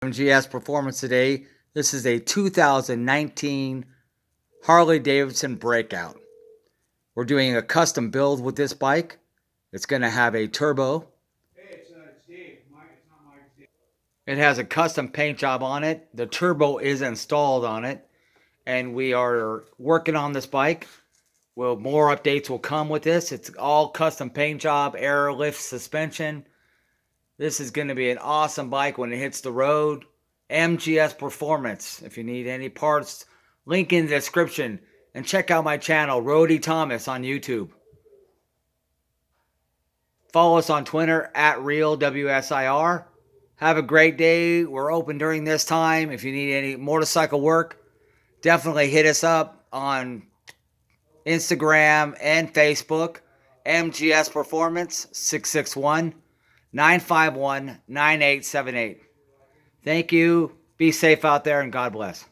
MGS Performance today. This is a 2019 Harley Davidson Breakout. We're doing a custom build with this bike. It's going to have a turbo. Hey, it's Dave. It's not Mike. It's Dave. It has a custom paint job on it. The turbo is installed on it. And we are working on this bike. Well, more updates will come with this. It's all custom paint job, air lift suspension. This is going to be an awesome bike when it hits the road. MGS Performance. If you need any parts, link in the description. And check out my channel, Roadie Thomas, on YouTube. Follow us on Twitter at RealWSIR. Have a great day. We're open during this time. If you need any motorcycle work, definitely hit us up on Instagram and Facebook. MGS Performance 661-951-9878. Thank you. Be safe out there and God bless.